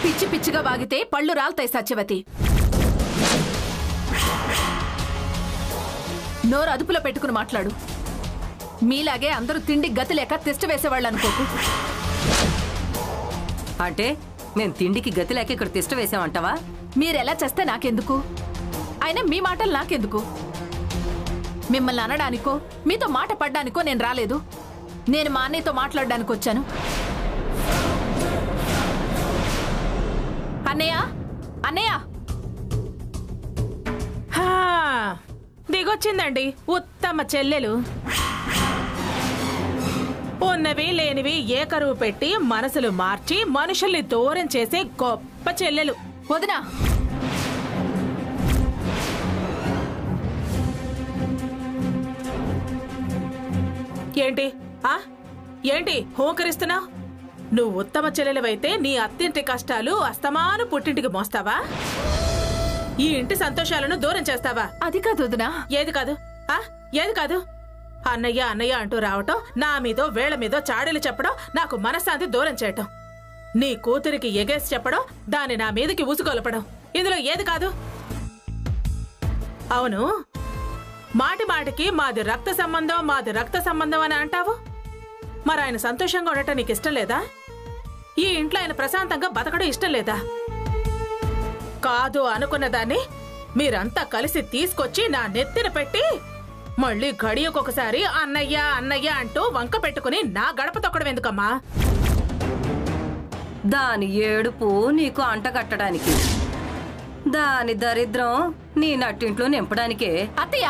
పిచ్చి పిచ్చిగా వాగితే పళ్ళు రాల్తాయి సత్యవతి. నోరు అదుపులో పెట్టుకుని మాట్లాడు. మీలాగే అందరూ తిండి గతి లేక తిష్ట వేసేవాళ్ళు అనుకోకు. అంటే మేము తిండికి గతి లేక ఇక్కడ తిష్ట వేసామంటావా? మీరెలా చేస్తే నాకెందుకు? అయినా మీ మాటలు నాకెందుకు? మిమ్మల్ని అనడానికో మీతో మాట పడ్డానికో నేను రాలేదు. నేను మా అన్నయ్యతో మాట్లాడడానికి వచ్చాను. అన్నయ్య, అన్నయ్య దిగొచ్చిందండి ఉత్తమ చెల్లెలు. ఉన్నవి లేనివి ఏకరువు పెట్టి మనసులు మార్చి మనుషుల్ని దూరం చేసే గొప్ప చెల్లెలు. వదినా, ఏంటి ఏంటి హోకరిస్తున్నావు? నువ్వు ఉత్తమ చెల్లెలవైతే నీ అత్తింటి కష్టాలు అస్తమాను పుట్టింటికి మోస్తావా? ఈ ఇంటి సంతోషాలను దూరం చేస్తావా? అది కాదు వదినా. ఏది కాదు? ఏది కాదు? అన్నయ్య అన్నయ్య అంటూ రావటం, నా మీదో వేళ్ల మీదో చాడీలు చెప్పడం, నాకు మనశ్శాంతి దూరం చేయటం, నీ కూతురికి ఎగేసి చెప్పడం, దాన్ని నా మీదకి ఉసుగొలపడం, ఇందులో ఏది కాదు? అవును, మాటి మాటికి మాది రక్త సంబంధం మాది రక్త సంబంధం అని అంటావు. మరి ఆయన సంతోషంగా ఉండటం నీకు ఇష్టం లేదా? ఈ ఇంట్లో ఆయన ప్రశాంతంగా బతకడం ఇష్టం లేదా? కాదు అనుకున్న దాన్ని మీరంతా కలిసి తీసుకొచ్చి నా నెత్తిన పెట్టి మళ్ళీ గడియకొకసారి అన్నయ్య అన్నయ్య అంటూ వంక పెట్టుకుని నా గడప తొక్కడం ఎందుకమ్మా? దాని ఏడుపు నీకు అంట కట్టడానికి, దాని దరిద్రం నీ నట్టింట్లో నింపడానికే. అత్తయ్య,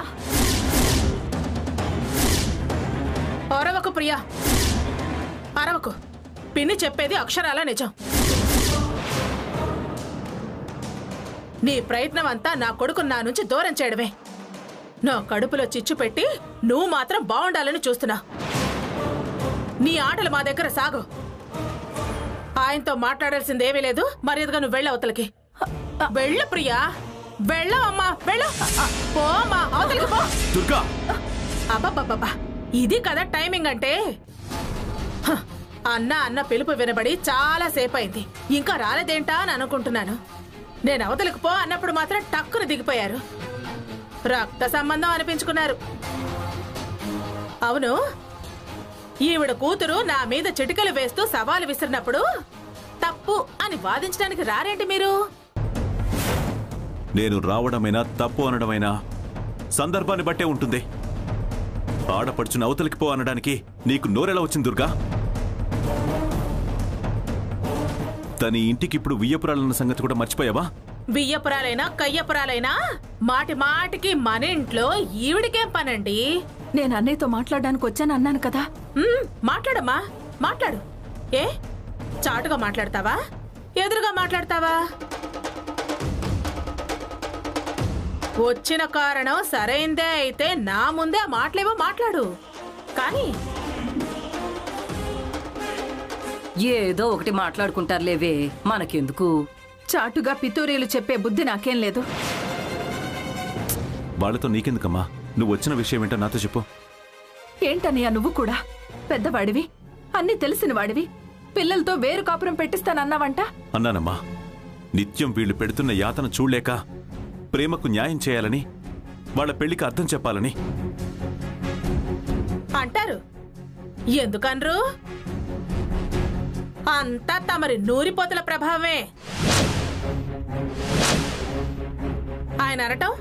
అరవకు ప్రియా, అరవకు. పిన్ని చెప్పేది అక్షరాల నిజం. నీ ప్రయత్నం అంతా నా కొడుకు నా నుంచి దూరం చేయడమే. నా కడుపులో చిచ్చు పెట్టి నువ్వు మాత్రం బాగుండాలని చూస్తున్నా. నీ ఆటలు మా దగ్గర సాగు. ఆయనతో మాట్లాడాల్సిందేమీ లేదు. మర్యాదగా నువ్వు వెళ్ళవతలకి వెళ్ళు ప్రియా, వెళ్ళవమ్మా, వెళ్ళు. పోమ్మా అవతలకి పో. అబ్బబ్బబ్బా, ఇది కదా టైమింగ్ అంటే. అన్న అన్న పిలుపు వినబడి చాలా సేపు అయింది, ఇంకా రాలేదేంటా అని అనుకుంటున్నాను. నేను అవతలకు పో అన్నప్పుడు మాత్రం టక్కున దిగిపోయారు. రక్త సంబంధం అనిపించుకున్నారు. అవును, ఈవిడ కూతురు నా మీద చిటికలు వేస్తూ సవాలు విసిరినప్పుడు తప్పు అని వాదించడానికి రారేంటి మీరు? నేను రావడమైనా తప్పు అనడమైనా సందర్భాన్ని బట్టే ఉంటుంది. ఆడపడుచుని అవతలికి పో అనడానికి నీకు నోరెలా వచ్చింది దుర్గా? తన ఇంటికి ఇప్పుడు వియ్యపురాలన్న సంగతి కూడా మర్చిపోయావా? వియ్యపురాలైనా కయ్యపురాలైనా మాటి మాటికి మన ఇంట్లో ఈవిడికేం పనండి? నేను అన్నయ్యతో మాట్లాడడానికి వచ్చాను అన్నాను కదా. మాట్లాడమ్మా, మాట్లాడు. ఏ చాటుగా మాట్లాడతావా, ఎదురుగా మాట్లాడతావా? వచ్చిన కారణం సరైందే అయితే నా ముందే మాటలేవో మాట్లాడు. కానీ ఏదో ఒకటి మాట్లాడుకుంటారులేవే, మనకెందుకు? చాటుగా పితూరీలు చెప్పే బుద్ధి నాకేం లేదు. వాళ్ళతో నీకెందుకమ్మా? నువ్వు వచ్చిన విషయం ఏంటో నాతో చెప్పు. ఏంటన్నయ్య, నువ్వు కూడా పెద్దవాడివి, అన్నీ తెలిసిన వాడివి, పిల్లలతో వేరు కాపురం పెట్టిస్తానన్నావంట. అన్నానమ్మా. నిత్యం వీళ్ళు పెడుతున్న యాతన చూడలేక ప్రేమకు న్యాయం చేయాలని, వాళ్ళ పెళ్లికి అర్థం చెప్పాలని. అంటారు. ఎందుకనరు? అంతా తమరి నూరిపోతల ప్రభావమే. ఆయన అనటం,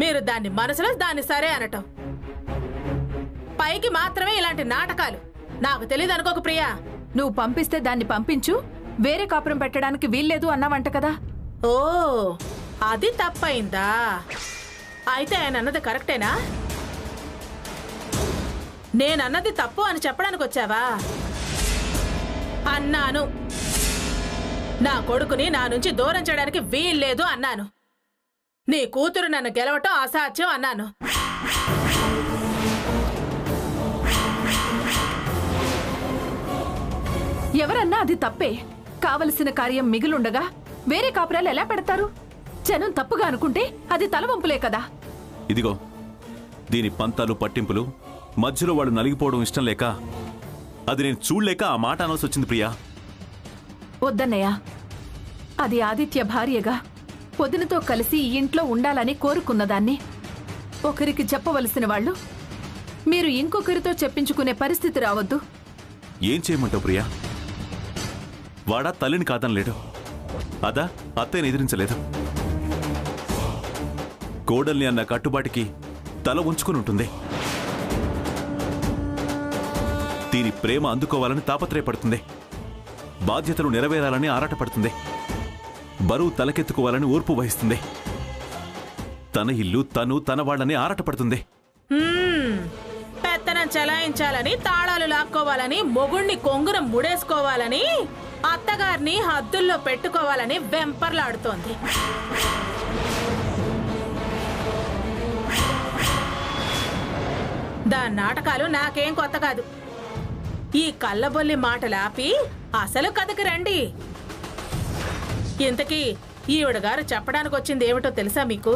మీరు దాన్ని మనసులో దాన్ని సరే అనటం. పైకి మాత్రమే ఇలాంటి నాటకాలు. నాకు తెలియదు అనుకోకు ప్రియా. నువ్వు పంపిస్తే దాన్ని పంపించు, వేరే కాపురం పెట్టడానికి వీల్లేదు అన్నావంట కదా. ఓ, అది తప్పయిందా? అయితే ఆయన అన్నది కరెక్టేనా? నేనన్నది తప్పు అని చెప్పడానికి వచ్చావా? అన్నాను. నా కొడుకుని నా నుంచి దూరం చేయడానికి వీల్లేదు అన్నాను. నీ కూతురు నన్ను గెలవటం అసాధ్యం అన్నాను. ఎవరన్నా అది తప్పే. కావలసిన కార్యం మిగిలుండగా వేరే కాపురాలు ఎలా పెడతారు? జనం తప్పుగా అనుకుంటే అది తలవంపులే కదా. ఇదిగో, దీని పంతాలు పట్టింపులు మధ్యలో వాళ్ళు నలిగిపోవడం ఇష్టం లేక, అది నేను చూడలేక ఆ మాట అనాల్సి వచ్చింది ప్రియా. వద్దన్నయ్య, అది ఆదిత్య భార్యగా వదినతో కలిసి ఈ ఇంట్లో ఉండాలని కోరుకున్నదాన్ని ఒకరికి చెప్పవలసిన వాళ్ళు మీరు ఇంకొకరితో చెప్పించుకునే పరిస్థితి రావద్దు. ఏం చేయమంటావు ప్రియా? వాడా తల్లిని కాదనలేడు, అదా అత్తయ్యని ఎదిరించలేదు. కోడల్ని అన్న కట్టుబాటికి తల ఉంచుకుని ఉంటుంది. దీని ప్రేమ అందుకోవాలని తాపత్రయపడుతుంది, బాధ్యతలు నెరవేరాలని ఆరాటపడుతుంది, బరువు తలకెత్తుకోవాలని ఓర్పు వహిస్తుంది, తన ఇల్లు తను తన వాళ్ళని ఆరాటపడుతుంది. పెత్తనం చలాయించాలని, తాళాలు లాక్కోవాలని, మొగుణ్ణి కొంగున ముడేసుకోవాలని, అత్తగారిని హద్దుల్లో పెట్టుకోవాలని వెంపర్లాడుతోంది. దాని నాటకాలు నాకేం కొత్త కాదు. ఈ కళ్ళబొల్లి మాటలాపి అసలు కథకి రండి. ఇంతకీ ఈవిడగారు చెప్పడానికి వచ్చింది ఏమిటో తెలుసా మీకు?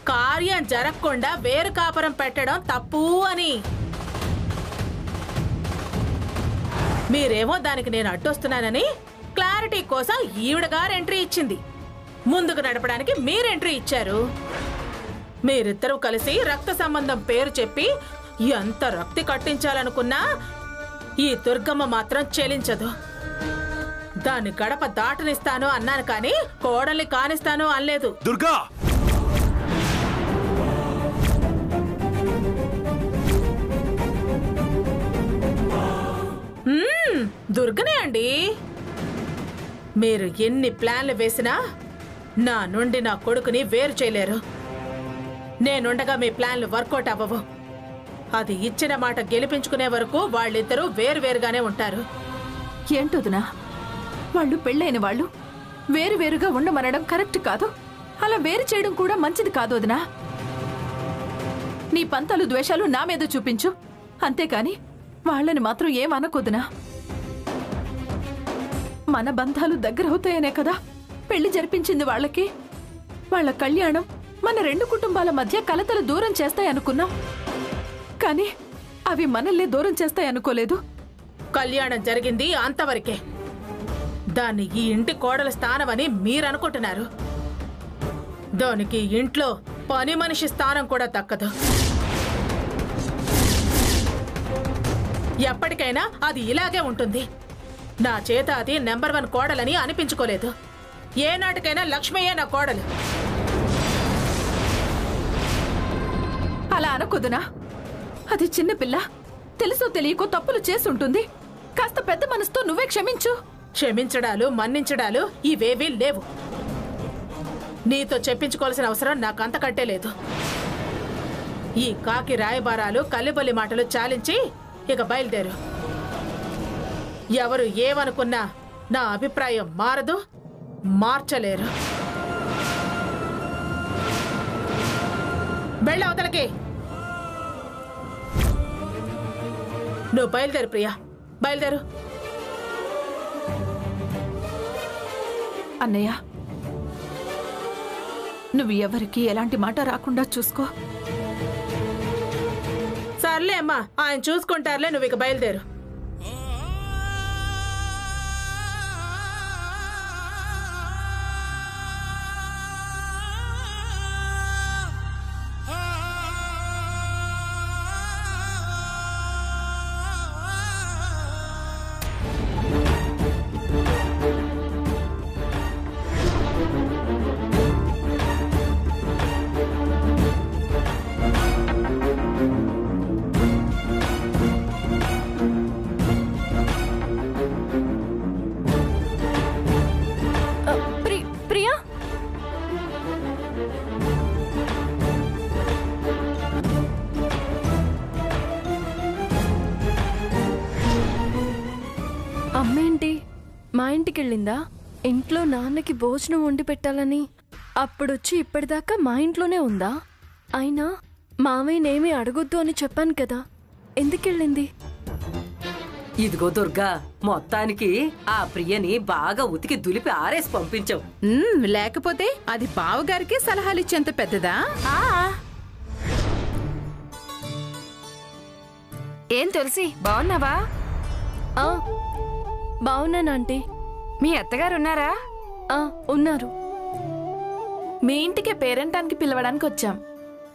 కార్యం జరగకుండా వేరు కాపురం పెట్టడం తప్పు అని. మీరేమో దానికి నేను అడ్డొస్తున్నానని క్లారిటీ కోసం ఈవిడగారు ఎంట్రీ ఇచ్చింది. ముందుకు నడపడానికి మీరు ఎంట్రీ ఇచ్చారు. మీరిద్దరూ కలిసి రక్త సంబంధం పేరు చెప్పి ఎంత రక్తి కట్టించాలనుకున్నా ఈ దుర్గమ్మ మాత్రం చెలించదు. దాన్ని గడప దాటనిస్తాను అన్నాను కానీ కోడల్ని కానిస్తాను అనలేదు. దుర్గా, దుర్గనే అండి. మీరు ఎన్ని ప్లాన్లు వేసినా నా నుండి నా కొడుకుని వేరు చేయలేరు. నేనుండగా మీ ప్లాన్లు వర్కౌట్ అవ్వవు. అది ఇచ్చిన మాట గెలిపించుకునే వరకు వాళ్ళిద్దరూ వేరువేరుగానే ఉంటారు. ఏంటొదినా, వాళ్ళు పెళ్ళైన వాళ్ళు వేరువేరుగా ఉండమనడం కరెక్ట్ కాదు. అలా వేరు చేయడం కూడా మంచిది కాదు వదినా. నీ పంతాలు ద్వేషాలు నా మీద చూపించు, అంతేకాని వాళ్ళని మాత్రం ఏమనకొదినా. మన బంధాలు దగ్గరవుతాయనే కదా పెళ్లి జరిపించింది వాళ్ళకి. వాళ్ళ కళ్యాణం మన రెండు కుటుంబాల మధ్య కలతలు దూరం చేస్తాయనుకున్నాం, కానీ అవి మనల్ని దూరం చేస్తాయనుకోలేదు. కళ్యాణం జరిగింది అంతవరకే. దాన్ని ఈ ఇంటి కోడల స్థానమని మీరనుకుంటున్నారు. దానికి ఇంట్లో పని మనిషి స్థానం కూడా దక్కదు. ఎప్పటికైనా అది ఇలాగే ఉంటుంది. నా చేత అది నెంబర్ 1 కోడలని అనిపించుకోలేదు. ఏనాటికైనా లక్ష్మయ్యే నా కోడలు. అలా అనకొదునా. అది చిన్నపిల్ల, తెలుసో తెలియకో తప్పులు చేసుంటుంది. కాస్త పెద్ద మనసుతో నువ్వే క్షమించు. క్షమించడాలు మన్నించడాలు ఇవేవీ లేవు. నీతో చెప్పించుకోవాల్సిన అవసరం నాకంతకంటే లేదు. ఈ కాకి రాయబారాలు కల్లిబొల్లి మాటలు చాలించి ఇక బయలుదేరు. ఎవరు ఏమనుకున్నా నా అభిప్రాయం మారదు, మార్చలేరు. వెళ్ళవతలకి. నువ్వు బయలుదేరు ప్రియా, బయలుదేరు. అన్నయ్య, నువ్వు ఎవరికి ఎలాంటి మాట రాకుండా చూసుకో. సర్లే అమ్మా, ఆయన చూసుకుంటారులే. నువ్వు ఇక బయలుదేరు. ప్రియా, అమ్మేంటి మా ఇంటికి వెళ్ళిందా? ఇంట్లో నాన్నకి భోజనం వండి పెట్టాలని అప్పుడొచ్చి ఇప్పటిదాకా మా ఇంట్లోనే ఉందా? అయినా మామయ్యనేమీ అడగొద్దు అని చెప్పాను కదా, ఎందుకెళ్ళింది? ఇదిగో దుర్గా, మొత్తానికి ఆ ప్రియని బాగా ఉతికి దులిపి ఆరేసి పంపించావు. లేకపోతే అది బావగారికి సలహాలిచ్చేంత పెద్దదా? ఏం తులసి, బాగున్నావా? బాగున్నాను ఆంటీ. మీ అత్తగారు ఉన్నారా? ఉన్నారు. మీ ఇంటికి పేరెంటానికి పిలవడానికి వచ్చాం.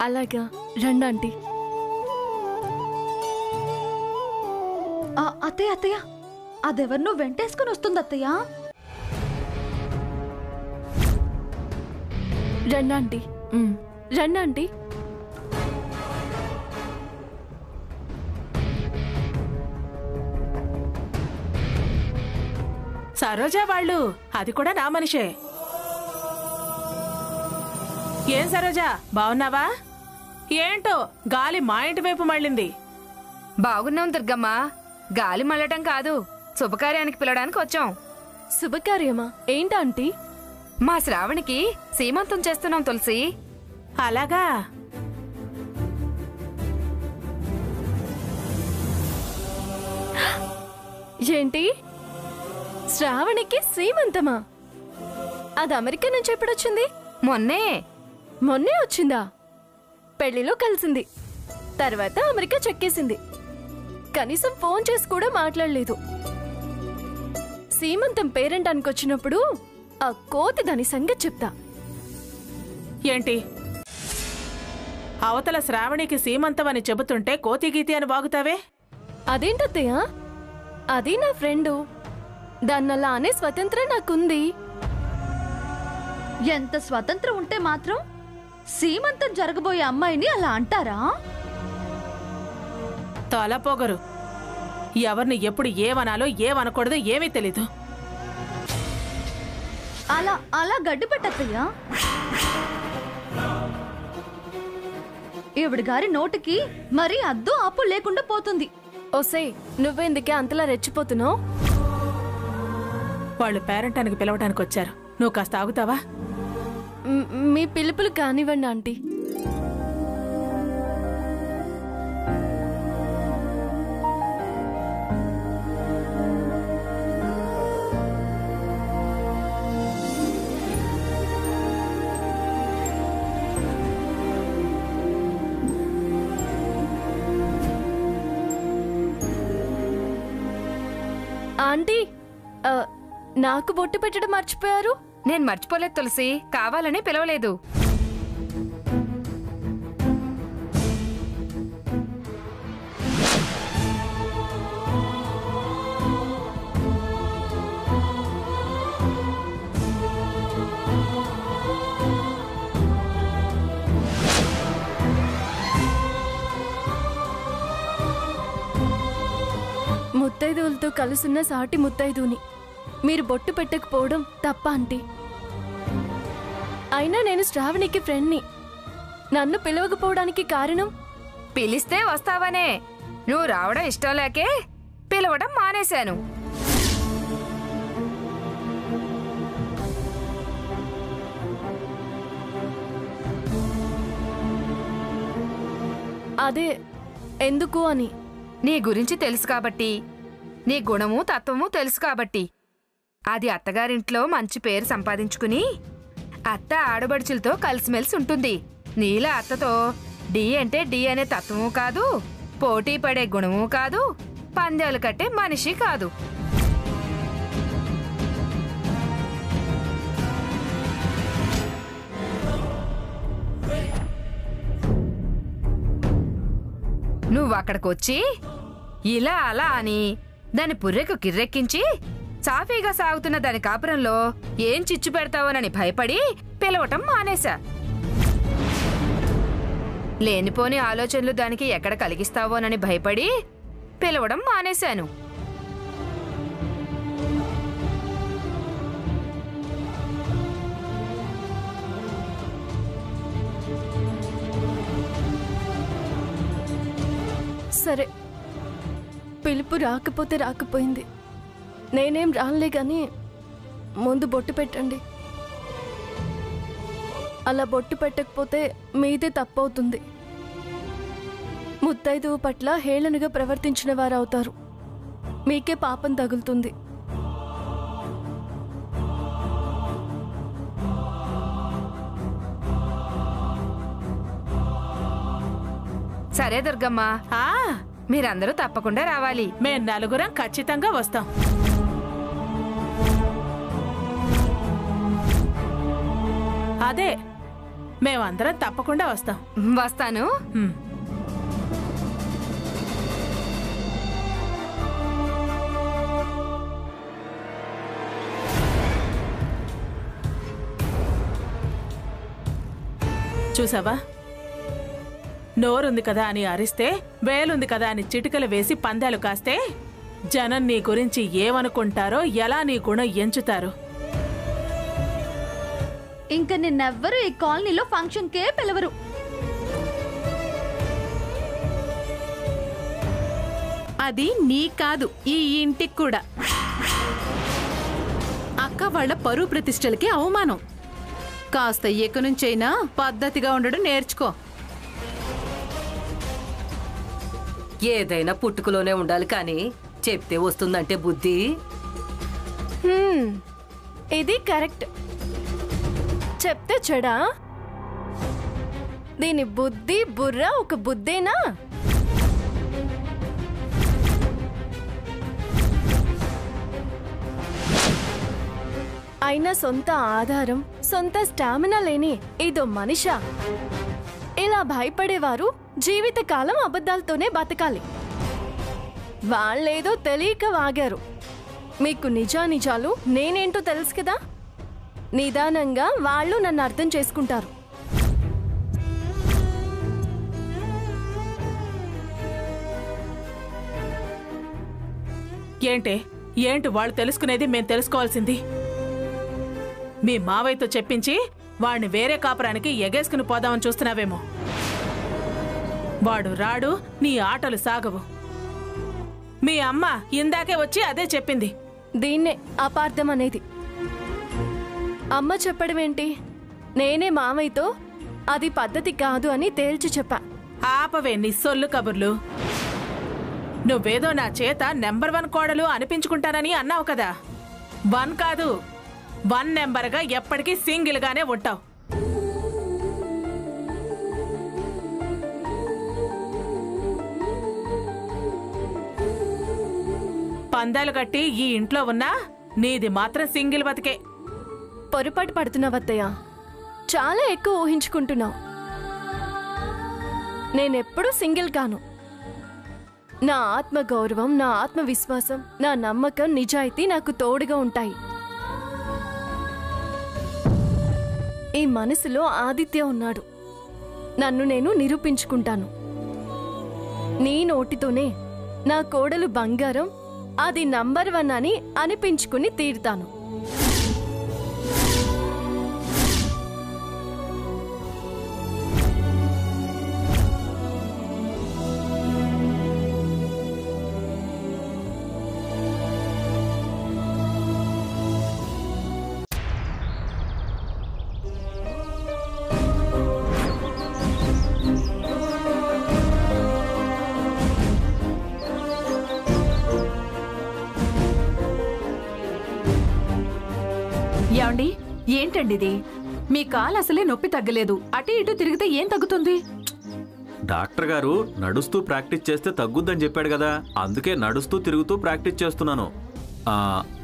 అలాగా, రండి ఆంటీ. అత్తయ్య అత్తయ్య, అదెవరినో వెంటేసుకుని వస్తుంది అత్తయ్య. రండి ఆంటీ, రండి ఆంటీ. సరోజా వాళ్ళు, అది కూడా నా మనిషే. ఏం సరోజా, బావున్నావా? ఏంటో గాలి మా ఇంటి వైపు మళ్ళింది. బాగున్నాం దుర్గమ్మ. గాలి మళ్ళటం కాదు, శుభకార్యానికి పిలవడానికి వచ్చాం. శుభకార్యమా? ఏంటా ఆంటీ? మా శ్రావణికి సీమంతం చేస్తున్నాం తులసి. అలాగా? ఏంటి, శ్రావణికి సీమంతమా? అది అమెరికా నుంచి ఎప్పుడొచ్చింది? మొన్నే వచ్చిందా? పెళ్లిలో కలిసింది, తర్వాత అమెరికా చెక్కేసింది. కనీసం ఫోన్ చేసి కూడా మాట్లాడలేదు. సీమంతం పేరెంటానికి వచ్చినప్పుడు ఆ కోతి దాని సంగతి చెప్తా. ఏంటి, అవతల శ్రావణికి సీమంతం అని చెబుతుంటే కోతి గీతి అని వాగుతావే? అదేంటత్తయ్య, అది నా ఫ్రెండు, దాన్నలా అనే స్వతంత్రం నాకుంది. ఎంత స్వతంత్రం ఉంటే మాత్రం సీమంతం జరగబోయే అమ్మాయిని అలా అంటారా? తలపోగరు. ఎవరిని ఎప్పుడు ఏమనాలో ఏమనకూడదో ఏమీ తెలీదు. అలా అలా గడ్డి పెట్టత్తయ్యా. ఈవిడ గారి నోటికి మరీ అద్దు ఆపు లేకుండా పోతుంది. ఓసే, నువ్వెందుకే అంతలా రెచ్చిపోతున్నావు? వాళ్ళు పేరెంటానికి పిలవడానికి వచ్చారు, నువ్వు కాస్త ఆగుతావా? మీ పిలుపులు కానివ్వండి ఆంటీ. ఆంటీ, నాకు బొట్టు పెట్టడం మర్చిపోయారు. నేను మర్చిపోలేదు తులసి, కావాలని పిలవలేదు. ముత్తైదువులతో కలుసున్న సాటి ముత్తైదుని మీరు బొట్టు పెట్టకపోవడం తప్ప ఆంటీ. అయినా నేను శ్రావణికి ఫ్రెండ్ని. నన్ను పిలవకపోవడానికి కారణం? పిలిస్తే వస్తావనే. నువ్వు రావడం ఇష్టం లేకే పిలవడం మానేశాను. అదే ఎందుకు అని. నీ గురించి తెలుసు కాబట్టి, నీ గుణము తత్వము తెలుసు కాబట్టి. అది అత్తగారింట్లో మంచి పేరు సంపాదించుకుని అత్త ఆడబడుచులతో కలిసిమెలిసి ఉంటుంది. నీలా అత్తతో డి అంటే డి అనే తత్వము కాదు, పోటీ పడే గుణము కాదు, పందాలు కట్టే మనిషి కాదు. నువ్వక్కడికొచ్చి ఇలా అలా అని దాని పుర్రెకు కిర్రెక్కించి సాఫీగా సాగుతున్న దాని కాపురంలో ఏం చిచ్చు పెడతావోనని భయపడి పిలవటం మానేశా. లేనిపోని ఆలోచనలు దానికి ఎక్కడ కలిగిస్తావోనని భయపడి పిలవడం మానేశాను. సరే, పిలుపు రాకపోతే రాకపోయింది. నేనేం రానులే గాని ముందు బొట్టు పెట్టండి. అలా బొట్టు పెట్టకపోతే మీదే తప్పవుతుంది. ముత్తైదువు పట్ల హేళనగా ప్రవర్తించిన వారవుతారు. మీకే పాపం తగులుతుంది. సరే దుర్గమ్మ, మీరందరూ తప్పకుండా రావాలి. మేం నలుగురం ఖచ్చితంగా వస్తాం. అదే మేమందరం తప్పకుండా వస్తాం. వస్తాను. చూసావా, నోరుంది కదా అని అరిస్తే, వేలుంది కదా అని చిటికలు వేసి పందాలు కాస్తే జనం నీ గురించి ఏమనుకుంటారో, ఎలా నీ గుణం ఎంచుతారు. ఇంకా నిన్నెవ్వరూ ఈ కాలనీలో ఫంక్షన్కే పిలవరు. అది నీ కాదు, ఈ ఇంటికి కూడా. అక్క వాళ్ళ పరువు ప్రతిష్టలకి అవమానం. కాస్త ఇక నుంచైనా పద్ధతిగా ఉండడం నేర్చుకో. ఏదైనా పుట్టుకలోనే ఉండాలి కానీ చెప్తే వస్తుందంటే బుద్ధి. ఇది కరెక్ట్. చెప్తే చెడా? దీని బుద్ధి బుర్ర ఒక బుద్ధేనా? అయినా సొంత ఆధారం, సొంత స్టామినా లేని ఇదో మనిషా? ఇలా భయపడేవారు జీవితకాలం అబద్ధాలతోనే బతకాలి. వాళ్ళేదో తెలియక వాగారు. మీకు నిజానిజాలు నేనేంటో తెలుసు కదా. నిదానంగా వాళ్ళు నన్ను అర్థం చేసుకుంటారు. ఏంటి వాళ్ళు తెలుసుకునేది మేం తెలుసుకోవాల్సింది? మీ మావయ్యతో చెప్పించి వాడిని వేరే కాపురానికి ఎగేసుకుని పోదామని చూస్తున్నావేమో. వాడు రాడు, నీ ఆటలు సాగవు. మీ అమ్మ ఇందాకే వచ్చి అదే చెప్పింది. దీన్నే అపార్థం అనేది. అమ్మ చెప్పడమేంటి? నేనే మామయ్యతో అది పద్ధతి కాదు అని తేల్చి చెప్పా. ఆపవే నీ సొల్లు కబుర్లు. నువ్వేదో నా చేత నెంబర్ 1 కోడలు అనిపించుకుంటానని అన్నావు కదా. 1 కాదు, 1 నెంబర్గా ఎప్పటికీ సింగిల్గానే ఉంటావు. పందాలు కట్టి ఈ ఇంట్లో ఉన్నా నీది మాత్రం సింగిల్ బతికే. పొరపాటు పడుతున్నావత్తయ్య. చాలా ఎక్కువ ఊహించుకుంటున్నావు. నేనెప్పుడూ సింగిల్ కాను. నా ఆత్మగౌరవం, నా ఆత్మవిశ్వాసం, నా నమ్మకం, నిజాయితీ నాకు తోడుగా ఉంటాయి. ఈ మనసులో ఆదిత్య ఉన్నాడు. నన్ను నేను నిరూపించుకుంటాను. నీ నోటితోనే నా కోడలు బంగారం, అది నంబర్ 1 అని అనిపించుకుని తీరుతాను. ఏమండి, ఏంటండి ఇది? మీ కాలు అసలే నొప్పి తగ్గలేదు. అటు ఇటు తిరిగితే ఏం తగ్గుతుంది? డాక్టర్ గారు నడుస్తూ ప్రాక్టీస్ చేస్తే తగ్గుద్దని చెప్పాడు కదా, అందుకే నడుస్తూ తిరుగుతూ ప్రాక్టీస్ చేస్తున్నాను.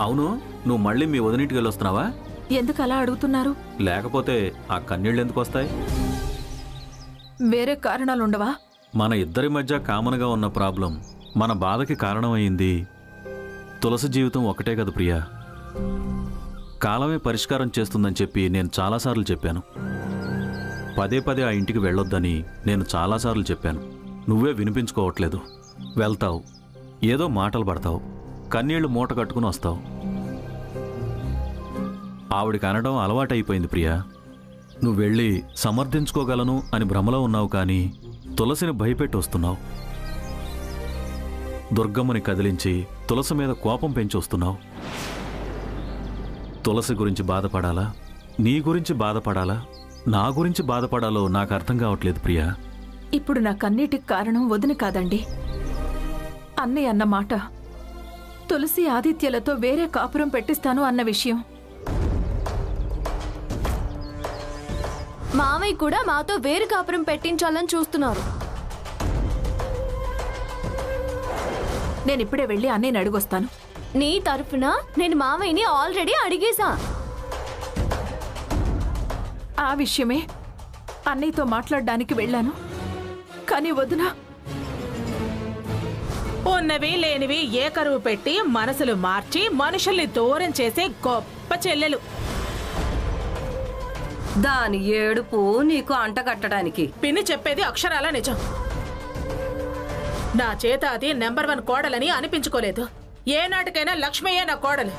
అవును, నువ్వు మళ్ళీ మీ వదినింటికి వెళ్ళొస్తున్నావా? ఎందుకు అలా అడుగుతున్నారు? లేకపోతే ఆ కన్నీళ్ళు ఎందుకు వస్తాయి? వేరే కారణాలుండవా? మన ఇద్దరి మధ్య కామన్గా ఉన్న ప్రాబ్లం, మన బాధకి కారణమైంది తులసి జీవితం ఒకటే కదా ప్రియా. కాలమే పరిష్కారం చేస్తుందని చెప్పి నేను చాలాసార్లు చెప్పాను. పదే పదే ఆ ఇంటికి వెళ్ళొద్దని నేను చాలాసార్లు చెప్పాను. నువ్వే వినిపించుకోవట్లేదు. వెళ్తావు, ఏదో మాటలు పడతావు, కన్నీళ్లు మూట కట్టుకుని వస్తావు. ఆవిడికి అనడం అలవాటైపోయింది ప్రియా. నువ్వు వెళ్ళి సమర్థించుకోగలను అని భ్రమలో ఉన్నావు, కానీ తులసిని భయపెట్టి వస్తున్నావు. దుర్గమ్మని కదిలించి తులసి మీద కోపం పెంచి వస్తున్నావు. తులసి గురించి బాధపడాలా, నీ గురించి బాధపడాలా, నా గురించి బాధపడాలో నాకు అర్థం కావట్లేదు ప్రియా. ఇప్పుడు నా కన్నీటికి కారణం వదిన కాదండి, అన్నయ్య అన్న మాట. తులసి ఆదిత్యలతో వేరే కాపురం పెట్టిస్తాను అన్న విషయం. మామయ్య కూడా మాతో వేరు కాపురం పెట్టించాలని చూస్తున్నారు. నేను ఇప్పుడే వెళ్ళి అన్నయ్యని అడిగొస్తాను. నీ తరఫున నేను మామయ్యని ఆల్రెడీ అడిగేశా. ఆ విషయమే అన్నయ్యతో మాట్లాడడానికి వెళ్ళాను. కానీ వదినా ఉన్నవి లేనివి ఏకరువు పెట్టి మనసులు మార్చి మనుషుల్ని దూరం చేసే గొప్ప చెల్లెలు. దాని ఏడుపు నీకు అంటగట్టడానికి. పిన్ని చెప్పేది అక్షరాల నిజం. నా చేత అది నెంబర్ 1 కోడలని అనిపించుకోలేదు. ఏనాటికైనా లక్ష్మయ్యే నా కోడలు.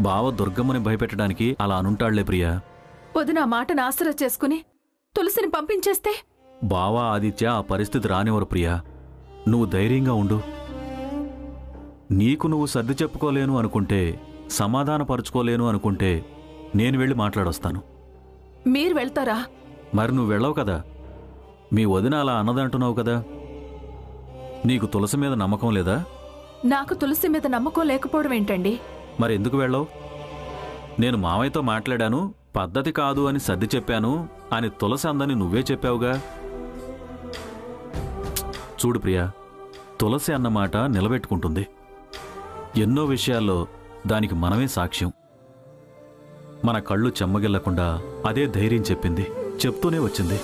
బావ దుర్గమ్మని భయపెట్టడానికి అలా అనుంటాళ్లే ప్రియా. వదినా మాటను ఆసరా చేసుకుని తులసిని పంపించేస్తే? బావా ఆదిత్య ఆ పరిస్థితి రానివ్వరు ప్రియా. నువ్వు ధైర్యంగా ఉండు. నీకు నువ్వు సర్ది చెప్పుకోలేను అనుకుంటే, సమాధానపరుచుకోలేను అనుకుంటే నేను వెళ్ళి మాట్లాడొస్తాను. మీరు వెళ్తారా? మరి నువ్వు వెళ్ళవు కదా. మీ వదిన అలా అన్నదంటున్నావు కదా. నీకు తులసి మీద నమ్మకం లేదా? నాకు తులసి మీద నమ్మకం లేకపోవడం ఏంటండి? మరి ఎందుకు వెళ్ళవు? నేను మావయ్యతో మాట్లాడాను, పద్ధతి కాదు అని సర్ది చెప్పాను అని తులసి అందని నువ్వే చెప్పావుగా. చూడు ప్రియా, తులసి అన్నమాట నిలబెట్టుకుంటుంది. ఎన్నో విషయాల్లో దానికి మనమే సాక్ష్యం. మన కళ్ళు చెమ్మగిల్లకుండా అదే ధైర్యం చెప్పింది, చెప్తూనే వచ్చింది.